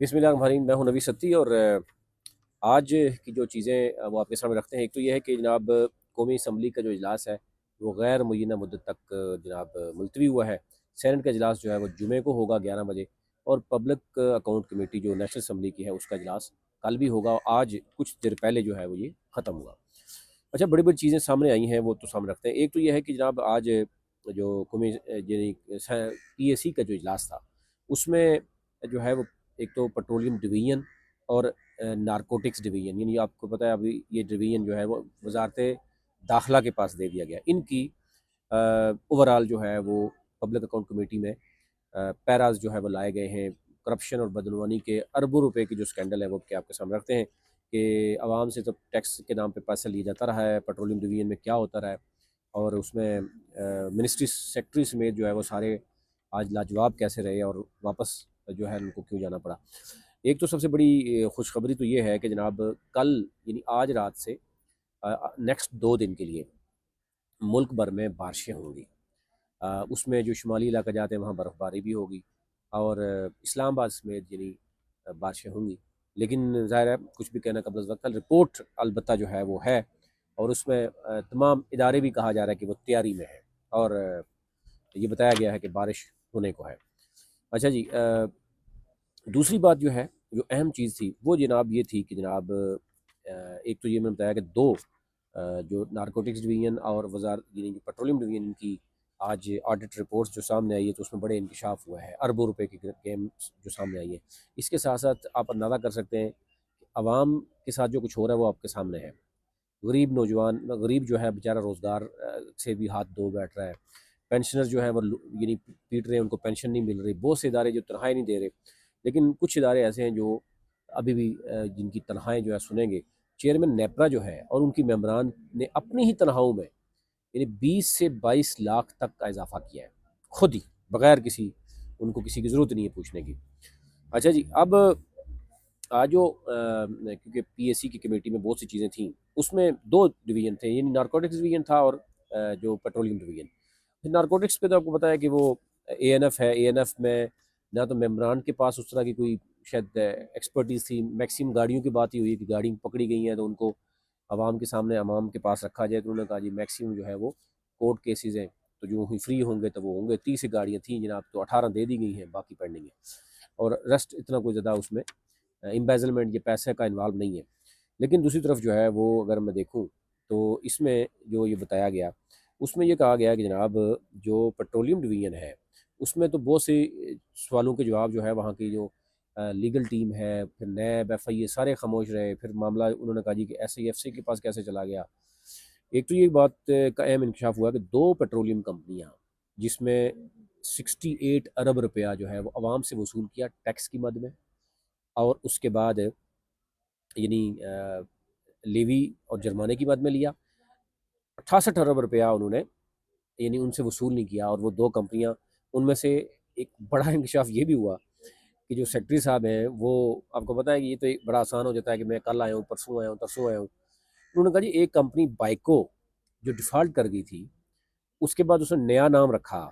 बिस्मिल्लाहिर्रहमानिर्रहीम। मैं हूं नबी सत्ती और आज की जो चीज़ें वो आपके सामने रखते हैं। एक तो ये है कि जनाब कौमी असम्बली का जो इजलास है वो गैर मुय्यना मुद्दत तक जनाब मुलतवी हुआ है। सेनेट का इजलास जो है वो जुमे को होगा 11 बजे, और पब्लिक अकाउंट कमेटी जो नेशनल असम्बली की है उसका इजलास कल भी होगा। आज कुछ देर पहले जो है वो ये ख़त्म हुआ। अच्छा, बड़ी बड़ी चीज़ें सामने आई हैं, वो तो सामने रखते हैं। एक तो यह है कि जनाब आज जो कौमी यानी PAC का जो इजलास था उसमें जो है वो एक तो पेट्रोलियम डिवीज़न और नारकोटिक्स डिवीज़न, यानी आपको पता है अभी ये डिवीज़न जो है वो वजारत दाखिला के पास दे दिया गया। इनकी ओवरऑल जो है वो पब्लिक अकाउंट कमेटी में पैराज जो है वो लाए गए हैं। करप्शन और बदनवानी के अरबों रुपए की जो स्कैंडल है वो क्या आपके सामने रखते हैं कि आवाम से तो टैक्स के नाम पे पैसा लिया जाता रहा है। पेट्रोलियम डिवीज़न में क्या होता रहा है, और उसमें मिनिस्ट्री सेक्रेटरी समेत जो है वो सारे आज लाजवाब कैसे रहे और वापस जो है उनको क्यों जाना पड़ा। एक तो सबसे बड़ी खुशखबरी तो ये है कि जनाब कल यानी आज रात से नेक्स्ट 2 दिन के लिए मुल्क भर में बारिशें होंगी। उसमें जो शुमाली इलाका जाते हैं वहाँ बर्फ़बारी भी होगी, और इस्लामाबाद समेत यानी बारिशें होंगी। लेकिन ज़ाहिर है कुछ भी कहना कबल वक्त, रिपोर्ट अलबत्ता जो है वो है, और उसमें तमाम इदारे भी कहा जा रहा है कि वो तैयारी में है, और ये बताया गया है कि बारिश होने को है। अच्छा जी, दूसरी बात जो है, जो अहम चीज़ थी वो जनाब ये थी कि जनाब एक तो ये मैंने बताया कि दो जो नारकोटिक्स डिवीज़न और वज़ारत यानी पेट्रोलियम डिवीज़न की आज ऑडिट रिपोर्ट्स जो सामने आई है तो उसमें बड़े इंकशाफ हुआ है। अरबों रुपए की गेम जो सामने आई है। इसके साथ साथ आप अंदाज़ा कर सकते हैं कि आवाम के साथ जो कुछ हो रहा है वो आपके सामने है। गरीब नौजवान, गरीब जो है बेचारा रोज़गार से भी हाथ धो बैठ रहा है। पेंशनर जो है वो यानी पीट रहे हैं, उनको पेंशन नहीं मिल रही। बहुत से इदारे जो तनख्वाहें नहीं दे रहे, लेकिन कुछ इदारे ऐसे हैं जो अभी भी जिनकी तनख्वाहें जो है सुनेंगे। चेयरमैन नेपरा जो है और उनकी मेंबरान ने अपनी ही तनख्वाहों में यानी 20 से 22 लाख तक का इजाफा किया है, खुद ही, बगैर किसी, उनको किसी की ज़रूरत नहीं है पूछने की। अच्छा जी, अब आज जो क्योंकि PAC की कमेटी में बहुत सी चीज़ें थीं, उसमें 2 डिवीज़न थे, यानी नारकोटिक्स डिवीज़न था और जो पेट्रोलियम डिवीज़न। नारकोटिक्स पे तो आपको पता है कि वो ANF है। ANF में ना तो मेंबरान के पास उस तरह की कोई शायद एक्सपर्टीज़ थी। मैक्सिमम गाड़ियों की बात ही हुई कि गाड़ी पकड़ी गई हैं तो उनको आवाम के सामने अवाम के पास रखा जाए। तो उन्होंने कहा जी मैक्सिमम जो है वो कोर्ट केसेस हैं, तो जो फ्री होंगे तो वो होंगे। 30 गाड़ियाँ थी जनाब, तो 18 दे दी गई हैं, बाकी पेंडिंग है, और रेस्ट इतना कोई ज़्यादा उसमें एम्बेजलमेंट, ये पैसे का इन्वॉल्व नहीं है। लेकिन दूसरी तरफ जो है वो अगर मैं देखूँ तो इसमें जो ये बताया गया उसमें ये कहा गया कि जनाब जो पेट्रोलियम डिवीज़न है उसमें तो बहुत से सवालों के जवाब जो है वहाँ की जो लीगल टीम है, फिर नैब, FIA सारे खामोश रहे। फिर मामला उन्होंने कहा जी कि SIFC के पास कैसे चला गया। एक तो ये बात का अहम इंकशाफ हुआ कि 2 पेट्रोलियम कंपनियाँ जिसमें 68 अरब रुपया जो है वो आवाम से वसूल किया टैक्स की मद में, और उसके बाद यानी लेवी और जुर्माने की मद में लिया। 68 अरब रुपया उन्होंने यानी उनसे वसूल नहीं किया, और वो 2 कंपनियां, उनमें से एक बड़ा इंकशाफ ये भी हुआ कि जो सेक्रेटरी साहब हैं वो, आपको पता है कि ये तो एक बड़ा आसान हो जाता है कि मैं कल आया हूँ, परसों आया हूँ, तरसों आया हूँ। उन्होंने कहा जी एक कंपनी बाइको जो डिफ़ॉल्ट कर गई थी, उसके बाद उसने नया नाम रखा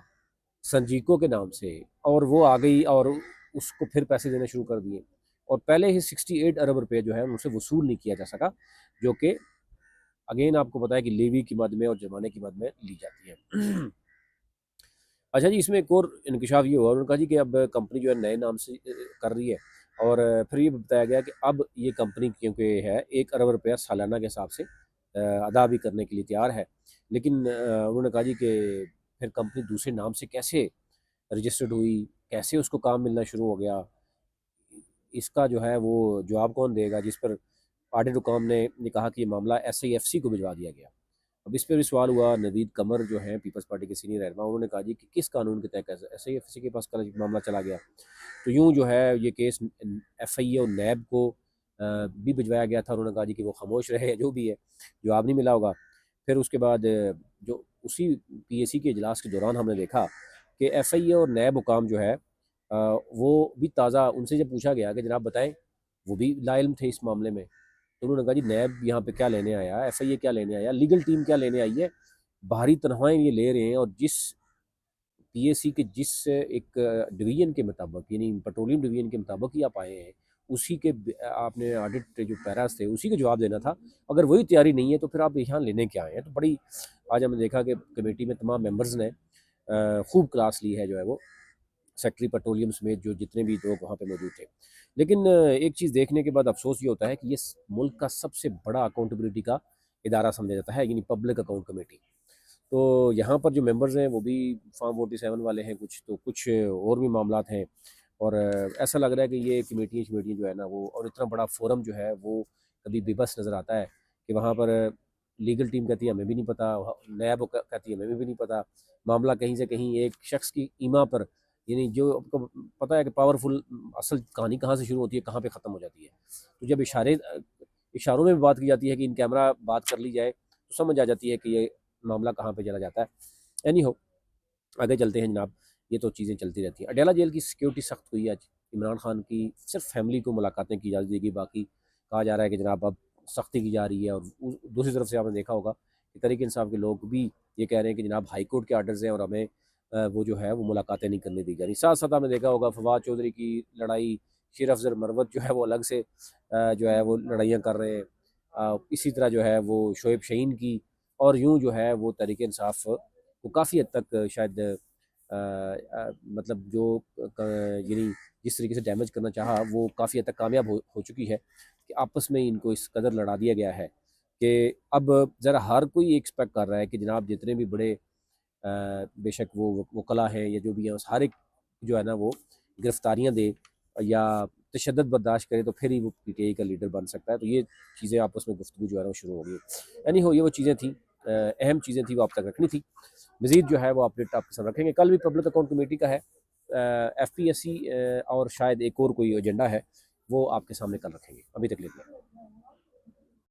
संजीको के नाम से, और वो आ गई और उसको फिर पैसे देने शुरू कर दिए, और पहले ही 68 अरब रुपये जो है उनसे वसूल नहीं किया जा सका, जो कि अगेन आपको पता है कि लेवी की मद में और जुर्माने की मद में ली जाती है। अच्छा जी, इसमें एक और इंकशाफ ये हुआ, उन्होंने कहा जी कि अब कंपनी जो है नए नाम से कर रही है, और फिर ये बताया गया कि अब ये कंपनी क्योंकि है 1 अरब रुपया सालाना के हिसाब से अदा भी करने के लिए तैयार है। लेकिन उन्होंने कहा जी कि फिर कंपनी दूसरे नाम से कैसे रजिस्टर्ड हुई, कैसे उसको काम मिलना शुरू हो गया, इसका जो है वो जवाब कौन देगा, जिस पर ऑडिट हुकाम ने कहा कि ये मामला SIFC को भिजवा दिया गया। अब इस पर भी सवाल हुआ। नवीद कमर जो हैं पीपल्स पार्टी के सीनियर रहनुमा, उन्होंने कहा जी कि किस कानून के तहत SIFC के पास कल मामला चला गया। तो यूँ जो है ये केस FIA और नैब को भी भिजवाया गया था। उन्होंने कहा जी कि वो खामोश रहे, जो भी है जवाब नहीं मिला होगा। फिर उसके बाद जो उसी PAC के इजलास के दौरान हमने देखा कि FIA और नैब हुकाम जो है वो भी ताज़ा, उनसे जब पूछा गया कि जनाब बताएं, वो भी लाइल्म थे इस मामले में। तो उन्होंने कहा जी नैब यहाँ पे क्या लेने आया, FIA क्या लेने आया, लीगल टीम क्या लेने आई है, बाहरी तनख्वाहें ये ले रहे हैं, और जिस पीएसी के जिस एक डिवीज़न के मुताबिक, यानी पेट्रोलियम डिवीज़न के मुताबिक ही आप आए हैं, उसी के आपने ऑडिट जो पैराज थे उसी का जवाब देना था। अगर वही तैयारी नहीं है तो फिर आप यहाँ लेने क्या आए हैं? तो बड़ी आज हमने देखा कि कमेटी में तमाम मेंबर्स ने खूब क्लास ली है, जो है वो सेक्रेटरी पेट्रोलियम समेत जो जितने भी लोग वहाँ पे मौजूद थे। लेकिन एक चीज़ देखने के बाद अफसोस ये होता है कि ये मुल्क का सबसे बड़ा अकाउंटेबिलिटी का इदारा समझा जाता है, यानी पब्लिक अकाउंट कमेटी। तो यहाँ पर जो मेंबर्स हैं वो भी फार्म 47 वाले हैं, कुछ तो कुछ और भी मामलात हैं। और ऐसा लग रहा है कि ये कमेटियाँ शमेटियाँ जो है ना वो, और इतना बड़ा फोरम जो है वो कभी बेबस नज़र आता है कि वहाँ पर लीगल टीम कहती है हमें भी नहीं पता, नैब कहती है हमें भी नहीं पता, मामला कहीं से कहीं एक शख्स की ईमा पर, यानी जो आपको पता है कि पावरफुल असल कहानी कहाँ से शुरू होती है, कहाँ पे ख़त्म हो जाती है। तो जब इशारों में भी बात की जाती है कि इन कैमरा बात कर ली जाए, तो समझ आ जाती है कि ये मामला कहाँ पे चला जाता है। एनी हो, आगे चलते हैं जनाब। ये तो चीज़ें चलती रहती हैं। अडयाला जेल की सिक्योरिटी सख्त हुई है आज। इमरान खान की सिर्फ फैमिली को मुलाकातें की इजाज़त देगी, बाकी कहा जा रहा है कि जनाब अब सख्ती की जा रही है। और दूसरी तरफ से आपने देखा होगा कि तहरीक इंसाफ के लोग भी ये कह रहे हैं कि जनाब हाई कोर्ट के आर्डर्स हैं और हमें वो जो है वो मुलाकातें नहीं करने दी जा रही। साथ साथ आपने देखा होगा फवाद चौधरी की लड़ाई, शेर अफजल मरवत जो है वो अलग से जो है वो लड़ाइयाँ कर रहे हैं। इसी तरह जो है वो शोएब शहीन की, और यूँ जो है वो तहरीक इंसाफ को काफ़ी हद तक शायद मतलब जो यानी जिस तरीके से डैमेज करना चाहा वो काफ़ी हद तक कामयाब हो चुकी है कि आपस में इनको इस कदर लड़ा दिया गया है कि अब ज़रा हर कोई एक्सपेक्ट कर रहा है कि जनाब जितने भी बड़े बेशक वो वकला हैं या जो भी हैं, हर एक जो है ना वो गिरफ्तारियाँ दे या तशद्दुद बर्दाश्त करे तो फिर ही वो पीटीआई का लीडर बन सकता है। तो ये चीज़ें आपस में गुफ्तगू जो है ना वो शुरू हो गई। एनी हो, ये वो चीज़ें थी, अहम चीज़ें थी, वो आप तक रखनी थी। मज़ीद जो है वो अपडेट आपके साथ रखेंगे। कल भी पब्लिक अकाउंट कमेटी का है, एफपीएससी और शायद एक और कोई एजेंडा है, वो आपके सामने कल रखेंगे। अभी तक लेते हैं।